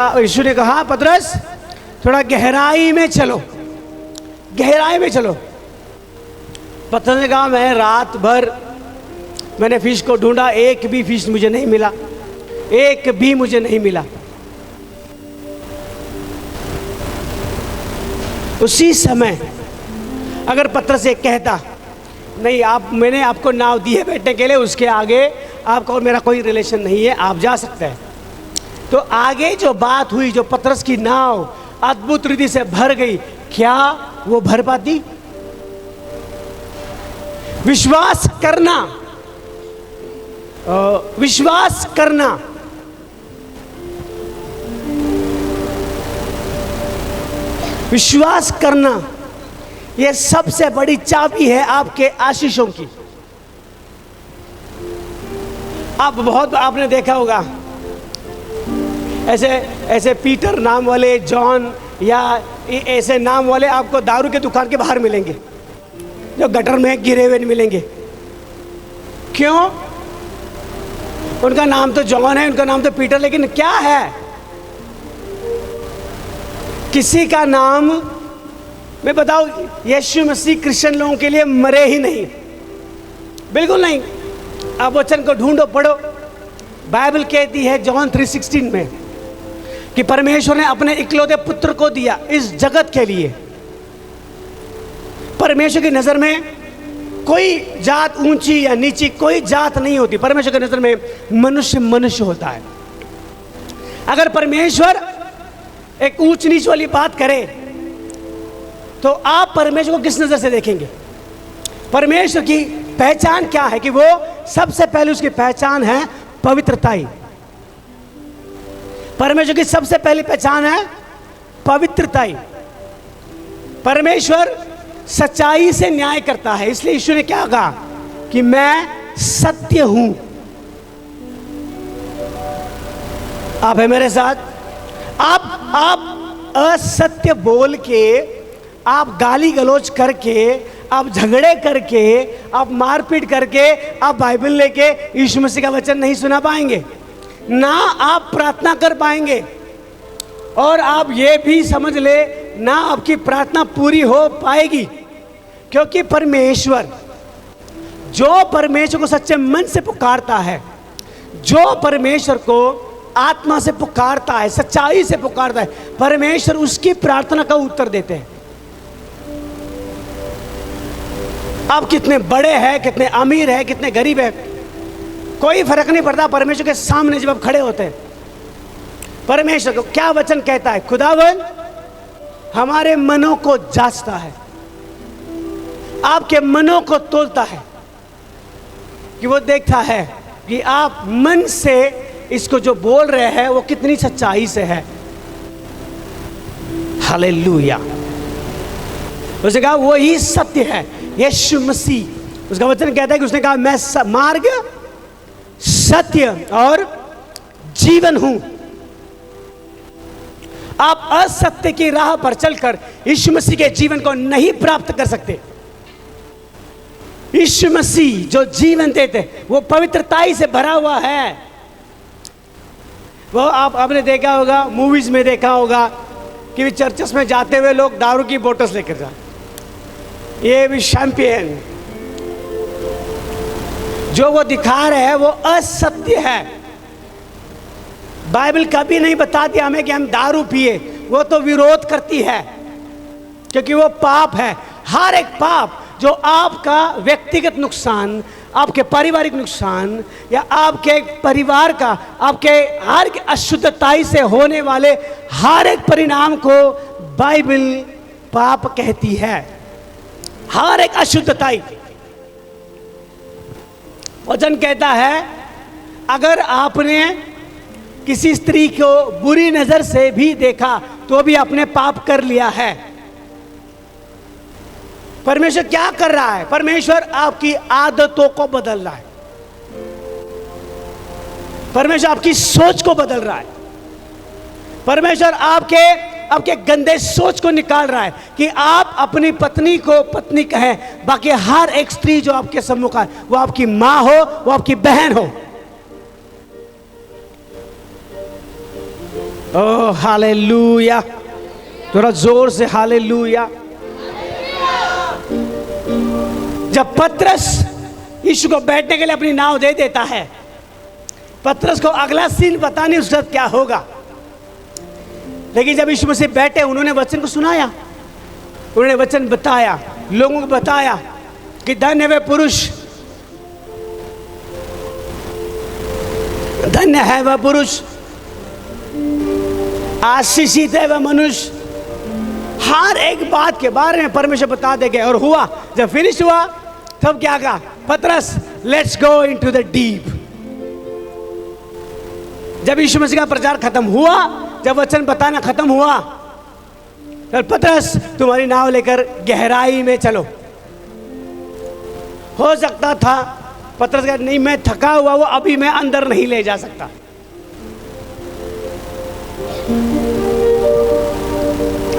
यीशु ने कहा पतरस थोड़ा गहराई में चलो, गहराई में चलो। पतरस ने कहा मैं रात भर मैंने फिश को ढूंढा, एक भी फिश मुझे नहीं मिला, एक भी मुझे नहीं मिला। उसी समय अगर पतरस से कहता नहीं मैंने आपको नाव दी है बैठने के लिए, उसके आगे आपका और मेरा कोई रिलेशन नहीं है, आप जा सकते हैं, तो आगे जो बात हुई, जो पतरस की नाव अद्भुत रीति से भर गई, क्या वो भर पाती? विश्वास करना, विश्वास करना, विश्वास करना, यह सबसे बड़ी चाबी है आपके आशीषों की। आपने देखा होगा ऐसे पीटर नाम वाले, जॉन या ऐसे नाम वाले आपको दारू के दुकान के बाहर मिलेंगे, जो गटर में गिरे हुए मिलेंगे। क्यों? उनका नाम तो जॉन है, उनका नाम तो पीटर, लेकिन क्या है? किसी का नाम, मैं बताऊं, यीशु मसीह क्रिश्चियन लोगों के लिए मरे ही नहीं, बिल्कुल नहीं। आप वचन को ढूंढो, पढ़ो। बाइबल कहती है जॉन 3:16 में कि परमेश्वर ने अपने इकलौते पुत्र को दिया इस जगत के लिए। परमेश्वर की नजर में कोई जात ऊंची या नीची कोई जात नहीं होती। परमेश्वर की नजर में मनुष्य मनुष्य होता है। अगर परमेश्वर एक ऊंच नीच वाली बात करे तो आप परमेश्वर को किस नजर से देखेंगे? परमेश्वर की पहचान क्या है? कि वो सबसे पहले उसकी पहचान है पवित्रताई। परमेश्वर की सबसे पहली पहचान है पवित्रताई। परमेश्वर सच्चाई से न्याय करता है, इसलिए यीशु ने क्या कहा कि मैं सत्य हूं। आप है मेरे साथ? आप असत्य बोल के, आप गाली गलौज करके, आप झगड़े करके, आप मारपीट करके, आप बाइबल लेके यीशु मसीह का वचन नहीं सुना पाएंगे, ना आप प्रार्थना कर पाएंगे, और आप ये भी समझ ले ना आपकी प्रार्थना पूरी हो पाएगी। क्योंकि परमेश्वर, जो परमेश्वर को सच्चे मन से पुकारता है, जो परमेश्वर को आत्मा से पुकारता है, सच्चाई से पुकारता है, परमेश्वर उसकी प्रार्थना का उत्तर देते हैं। आप कितने बड़े हैं, कितने अमीर हैं, कितने गरीब हैं, कोई फर्क नहीं पड़ता परमेश्वर के सामने जब आप खड़े होते हैं। परमेश्वर को क्या वचन कहता है? खुदावन हमारे मनों को जांचता है, आपके मनों को तोलता है, कि वो देखता है कि आप मन से इसको जो बोल रहे हैं वो कितनी सच्चाई से है। हालेलुया। उसने कहा वो ही सत्य है, यीशु मसीह। उसका वचन कहता है कि उसने कहा मैं मार्ग, सत्य और जीवन हूं। आप असत्य की राह पर चलकर यीशु मसीह के जीवन को नहीं प्राप्त कर सकते। यीशु मसीह जो जीवन देते, वो पवित्रताई से भरा हुआ है। वो आपने देखा होगा, मूवीज में देखा होगा कि चर्चेस में जाते हुए लोग दारू की बोतल्स लेकर जाते, ये भी शैंपियन। जो वो दिखा रहे हैं वो असत्य है। बाइबल कभी नहीं बताती हमें कि हम दारू पिए, वो तो विरोध करती है, क्योंकि वो पाप है। हर एक पाप जो आपका व्यक्तिगत नुकसान, आपके पारिवारिक नुकसान, या आपके परिवार का, आपके हर अशुद्धताई से होने वाले हर एक परिणाम को बाइबल पाप कहती है। हर एक अशुद्धताई। वचन कहता है अगर आपने किसी स्त्री को बुरी नजर से भी देखा तो भी आपने पाप कर लिया है। परमेश्वर क्या कर रहा है? परमेश्वर आपकी आदतों को बदल रहा है। परमेश्वर आपकी सोच को बदल रहा है। परमेश्वर आपके गंदे सोच को निकाल रहा है कि आप अपनी पत्नी को पत्नी कहें, बाकी हर एक स्त्री जो आपके सम्मुख है, वो आपकी माँ हो, वो आपकी बहन हो। ओह हालेलुया, थोड़ा जोर से हालेलुया। जब पतरस यीशु को बैठने के लिए अपनी नाव दे देता है, पतरस को अगला सीन पता नहीं उसके साथ क्या होगा, लेकिन जब यीशु मसीह बैठे, उन्होंने वचन को सुनाया, उन्होंने वचन बताया, लोगों को बताया कि धन्य वे पुरुष, धन्य है वह पुरुष, आशीषित है वह मनुष्य। हर एक बात के बारे में परमेश्वर बता देंगे। और हुआ, जब फिनिश हुआ तब क्या कहा, पतरस let's go into the deep. जब यीशु मसीह का प्रचार खत्म हुआ, जब वचन बताना खत्म हुआ, तब पतरस तुम्हारी नाव लेकर गहराई में चलो। हो सकता था पतरस कहा नहीं, मैं थका हुआ वो अभी मैं अंदर नहीं ले जा सकता।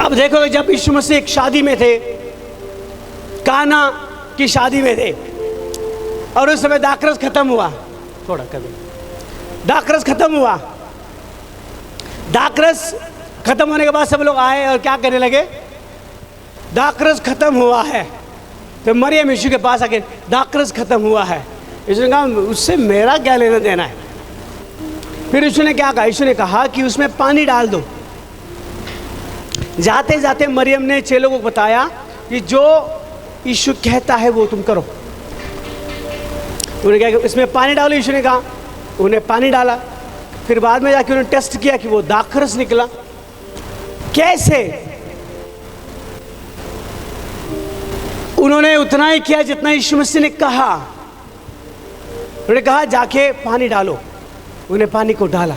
अब देखो, जब यीशु मसीह एक शादी में थे, काना की शादी में थे, और उस समय दाखरस खत्म हुआ, थोड़ा कभी दाखरस खत्म हुआ। दाखरस खत्म होने के बाद सब लोग आए और क्या कहने लगे, दाखरस खत्म हुआ है। तो मरियम यीशु के पास आके, दाखरस खत्म हुआ है। यीशु ने कहा उससे मेरा क्या लेना देना है। फिर यीशु ने क्या कहा, यीशु ने कहा कि उसमें पानी डाल दो। जाते जाते मरियम ने चेलों को बताया कि जो यीशु कहता है वो तुम करो। उन्होंने कहा कि इसमें पानी डालो, यीशु ने कहा, उन्हें पानी डाला। फिर बाद में जाके उन्होंने टेस्ट किया कि वो दाखरस निकला। कैसे? उन्होंने उतना ही किया जितना यीशु मसीह ने कहा। उन्होंने कहा जाके पानी डालो, उन्हें पानी को डाला।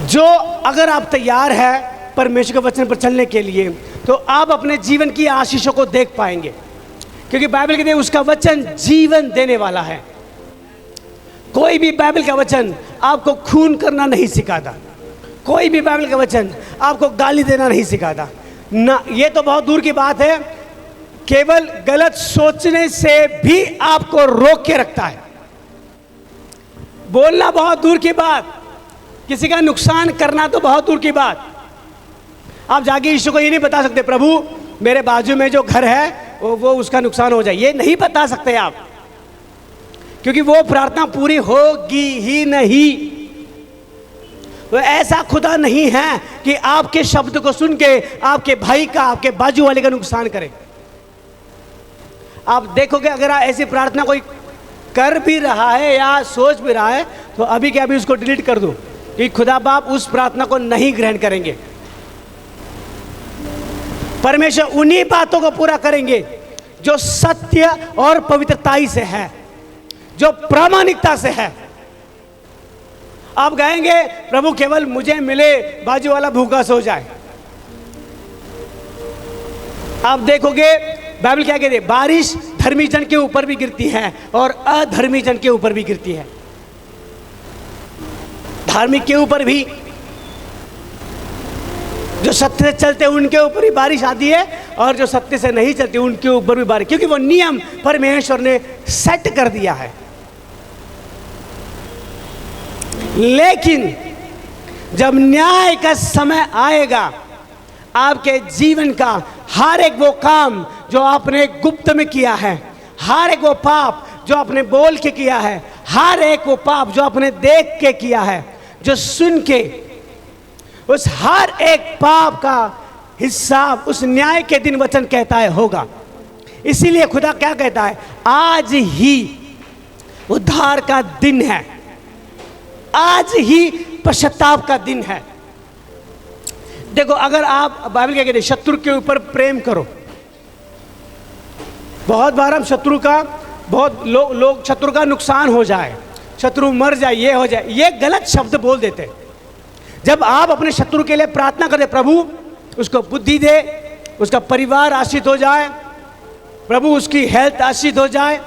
जो अगर आप तैयार है परमेश्वर के वचन पर चलने के लिए, तो आप अपने जीवन की आशीषों को देख पाएंगे, क्योंकि बाइबल कहती है उसका वचन जीवन देने वाला है। कोई भी बाइबल का वचन आपको खून करना नहीं सिखाता, कोई भी बाइबल का वचन आपको गाली देना नहीं सिखाता ना। ये तो बहुत दूर की बात है, केवल गलत सोचने से भी आपको रोक के रखता है। बोलना बहुत दूर की बात, किसी का नुकसान करना तो बहुत दूर की बात। आप जाके यीशु को ये नहीं बता सकते प्रभु मेरे बाजू में जो घर है वो उसका नुकसान हो जाए, ये नहीं बता सकते आप, क्योंकि वो प्रार्थना पूरी होगी ही नहीं। वो ऐसा खुदा नहीं है कि आपके शब्द को सुन के आपके भाई का, आपके बाजू वाले का नुकसान करे। आप देखोगे अगर ऐसी प्रार्थना कोई कर भी रहा है या सोच भी रहा है, तो अभी के अभी उसको डिलीट कर दो, क्योंकि खुदा बाप उस प्रार्थना को नहीं ग्रहण करेंगे। परमेश्वर उन्हीं बातों को पूरा करेंगे जो सत्य और पवित्रताई से है, जो प्रामाणिकता से है। आप गाएंगे प्रभु केवल मुझे मिले, बाजू वाला भूखा सो जाए। आप देखोगे बाइबल क्या कहती है, बारिश धर्मी जन के ऊपर भी गिरती है और अधर्मी जन के ऊपर भी गिरती है। धार्मिक के ऊपर भी, जो सत्य से चलते हैं उनके ऊपर भी बारिश आती है, और जो सत्य से नहीं चलते उनके ऊपर भी बारिश, क्योंकि वो नियम परमेश्वर ने सेट कर दिया है। लेकिन जब न्याय का समय आएगा, आपके जीवन का हर एक वो काम जो आपने गुप्त में किया है, हर एक वो पाप जो आपने बोल के किया है, हर एक वो पाप जो आपने देख के किया है, जो सुन के, उस हर एक पाप का हिसाब उस न्याय के दिन वचन कहता है होगा। इसीलिए खुदा क्या कहता है, आज ही उद्धार का दिन है, आज ही पश्चाताप का दिन है। देखो अगर आप, बाइबल क्या कहते हैं, शत्रु के ऊपर प्रेम करो। बहुत बार हम शत्रु का, बहुत लोग शत्रु का नुकसान हो जाए, शत्रु मर जाए, ये हो जाए, ये गलत शब्द बोल देते हैं। जब आप अपने शत्रु के लिए प्रार्थना करते, प्रभु उसको बुद्धि दे, उसका परिवार आश्रित हो जाए, प्रभु उसकी हेल्थ आश्रित हो जाए,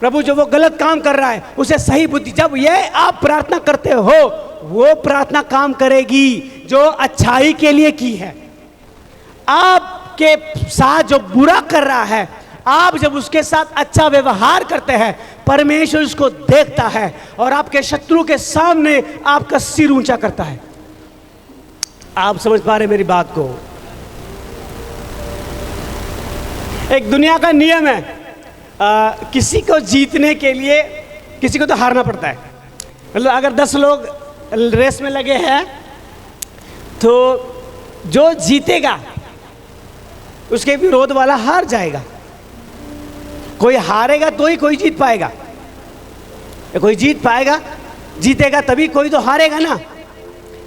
प्रभु जो वो गलत काम कर रहा है उसे सही बुद्धि, जब ये आप प्रार्थना करते हो, वो प्रार्थना काम करेगी जो अच्छाई के लिए की है। आपके साथ जो बुरा कर रहा है, आप जब उसके साथ अच्छा व्यवहार करते हैं, परमेश्वर उसको देखता है और आपके शत्रु के सामने आपका सिर ऊंचा करता है। आप समझ पा रहे मेरी बात को? एक दुनिया का नियम है, किसी को जीतने के लिए किसी को तो हारना पड़ता है। मतलब अगर 10 लोग रेस में लगे हैं तो जो जीतेगा उसके विरोध वाला हार जाएगा। कोई हारेगा तो ही कोई जीत पाएगा, कोई जीत पाएगा, जीतेगा तभी कोई तो हारेगा ना।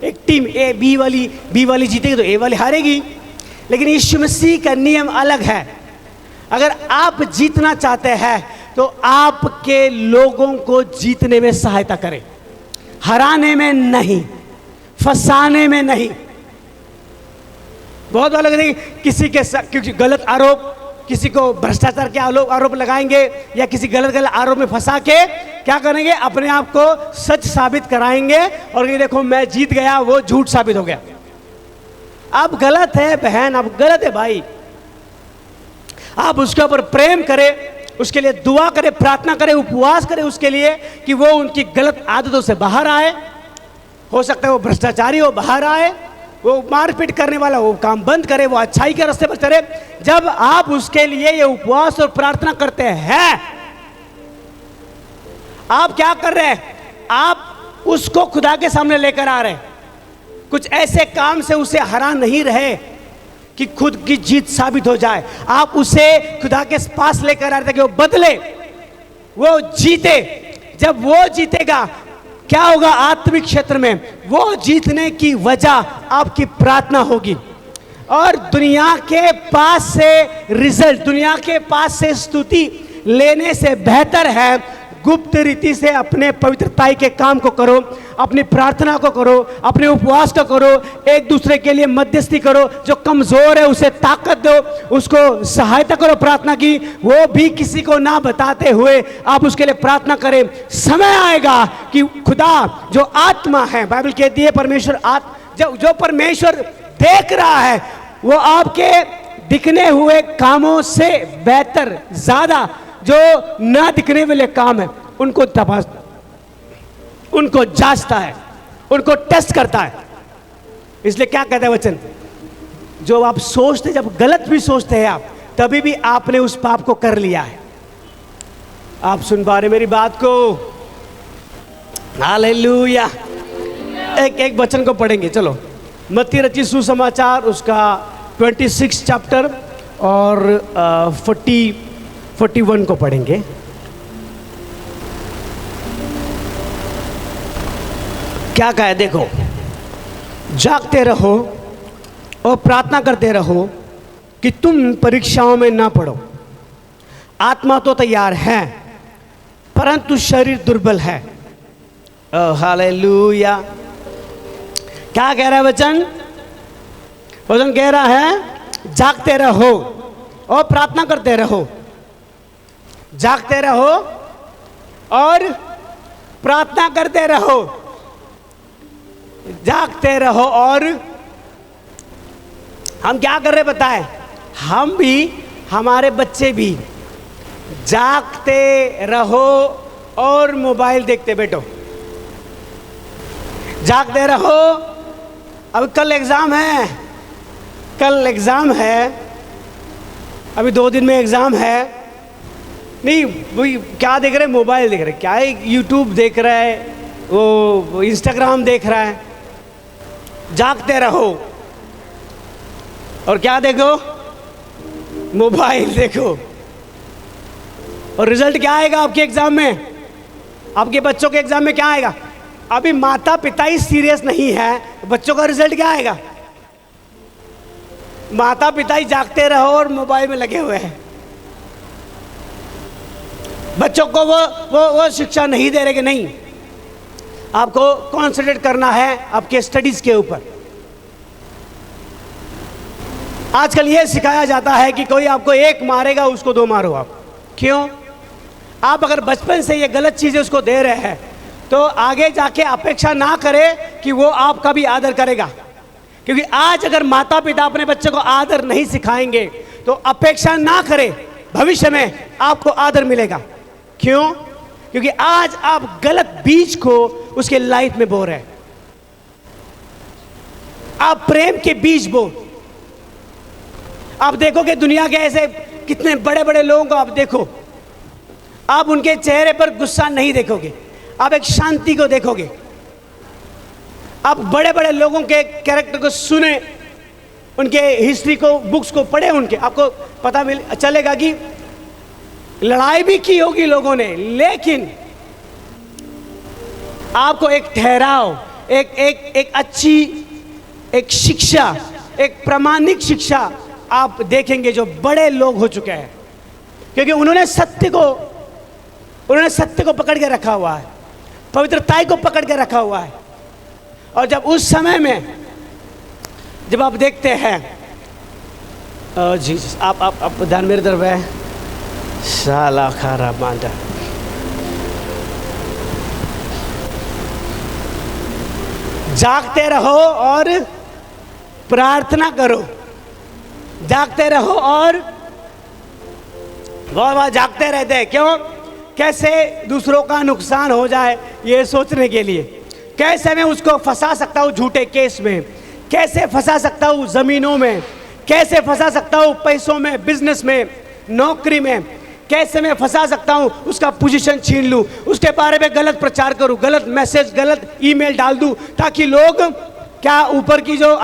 एक टीम ए बी वाली जीतेगी तो ए वाली हारेगी। लेकिन यीशु मसीह का नियम अलग है। अगर आप जीतना चाहते हैं तो आपके लोगों को जीतने में सहायता करें, हराने में नहीं, फंसाने में नहीं। बहुत बार लगेंगे किसी के क्योंकि गलत आरोप, किसी को भ्रष्टाचार के आरोप लगाएंगे या किसी गलत आरोप में फंसा के क्या करेंगे, अपने आप को सच साबित कराएंगे और ये देखो मैं जीत गया, वो झूठ साबित हो गया। आप गलत है बहन, आप गलत है भाई। आप उसके ऊपर प्रेम करें, उसके लिए दुआ करें, प्रार्थना करें, उपवास करें उसके लिए कि वो उनकी गलत आदतों से बाहर आए। हो सकता है वो भ्रष्टाचारी हो, बाहर आए, वो मारपीट करने वाला वो काम बंद करे, वो अच्छाई के रास्ते पर चले। जब आप उसके लिए ये उपवास और प्रार्थना करते हैं, आप क्या कर रहे हैं? आप उसको खुदा के सामने लेकर आ रहे हैं। कुछ ऐसे काम से उसे हरा नहीं रहे कि खुद की जीत साबित हो जाए। आप उसे खुदा के पास लेकर आ रहे थे कि वो बदले, वो जीते। जब वो जीतेगा क्या होगा आत्मिक क्षेत्र में? वो जीतने की वजह आपकी प्रार्थना होगी। और दुनिया के पास से रिजल्ट, दुनिया के पास से स्तुति लेने से बेहतर है गुप्त रीति से अपने पवित्रताई के काम को करो, अपनी प्रार्थना को करो, अपने उपवास को करो, एक दूसरे के लिए मध्यस्थी करो। जो कमजोर है उसे ताकत दो, उसको सहायता करो प्रार्थना की, वो भी किसी को ना बताते हुए आप उसके लिए प्रार्थना करें। समय आएगा कि खुदा जो आत्मा है, बाइबल कहती है परमेश्वर जो परमेश्वर देख रहा है वो आपके दिखने हुए कामों से बेहतर, ज्यादा जो ना दिखने वाले काम है उनको तपासता, उनको जांचता है, उनको टेस्ट करता है। इसलिए क्या कहता है वचन? जो आप सोचते, जब गलत भी सोचते हैं आप, तभी भी आपने उस पाप को कर लिया है। आप सुन पा रहे मेरी बात को? हालेलुया। एक वचन को पढ़ेंगे, चलो। मत्ती रचित सुसमाचार उसका 26 चैप्टर और 41 को पढ़ेंगे। क्या कहा है देखो, जागते रहो और प्रार्थना करते रहो कि तुम परीक्षाओं में ना पड़ो। आत्मा तो तैयार है परंतु शरीर दुर्बल है। हालेलुया। क्या कह रहा है वचन? वचन कह रहा है जागते रहो और प्रार्थना करते रहो। जागते रहो और प्रार्थना करते रहो। जागते रहो। और हम क्या कर रहे बताएं? हम भी, हमारे बच्चे भी जागते रहो और मोबाइल देखते बैठो। जागते रहो। अब कल एग्जाम है, कल एग्जाम है, अभी 2 दिन में एग्जाम है। नहीं वही क्या देख रहे हैं? मोबाइल देख रहे हैं। क्या है? यूट्यूब देख रहा है, वो इंस्टाग्राम देख रहा है। जागते रहो और क्या देखो? मोबाइल देखो। और रिजल्ट क्या आएगा आपके एग्जाम में? आपके बच्चों के एग्जाम में क्या आएगा? अभी माता पिता ही सीरियस नहीं है, बच्चों का रिजल्ट क्या आएगा? माता पिता ही जागते रहो और मोबाइल में लगे हुए हैं। बच्चों को वो शिक्षा नहीं दे रहे कि नहीं, आपको कॉन्सेंट्रेट करना है आपके स्टडीज के ऊपर। आजकल ये सिखाया जाता है कि कोई आपको 1 मारेगा उसको 2 मारो आप। क्यों? आप अगर बचपन से ये गलत चीजें उसको दे रहे हैं तो आगे जाके अपेक्षा ना करे कि वो आपका भी आदर करेगा। क्योंकि आज अगर माता पिता अपने बच्चे को आदर नहीं सिखाएंगे तो अपेक्षा ना करे भविष्य में आपको आदर मिलेगा। क्यों? क्योंकि आज आप गलत बीज को उसके लाइफ में बो रहे हैं। आप प्रेम के बीज बो। आप देखोगे दुनिया के ऐसे कितने बड़े बड़े लोगों को आप देखो, आप उनके चेहरे पर गुस्सा नहीं देखोगे, आप एक शांति को देखोगे। आप बड़े बड़े लोगों के कैरेक्टर को सुने, उनके हिस्ट्री को, बुक्स को पढ़े, उनके आपको पता चलेगा कि लड़ाई भी की होगी लोगों ने, लेकिन आपको एक ठहराव, एक अच्छी एक शिक्षा, एक प्रामाणिक शिक्षा आप देखेंगे जो बड़े लोग हो चुके हैं, क्योंकि उन्होंने सत्य को पकड़ के रखा हुआ है, पवित्रता को पकड़ के रखा हुआ है। और जब उस समय में जब आप देखते हैं, जी आप ध्यान मेरी तरफ है, साला खारा मांडा, जागते रहो और प्रार्थना करो, जागते रहो और बहुत जागते रहते हैं। क्यों? कैसे दूसरों का नुकसान हो जाए ये सोचने के लिए, कैसे मैं उसको फंसा सकता हूँ झूठे केस में, कैसे फंसा सकता हूँ ज़मीनों में, कैसे फंसा सकता हूँ पैसों में, बिजनेस में, नौकरी में, कैसे मैं फंसा सकता हूँ, उसका पोजीशन छीन लूँ, उसके बारे में गलत प्रचार करूँ, गलत मैसेज, गलत ईमेल डाल दूँ, ताकि लोग क्या ऊपर की जो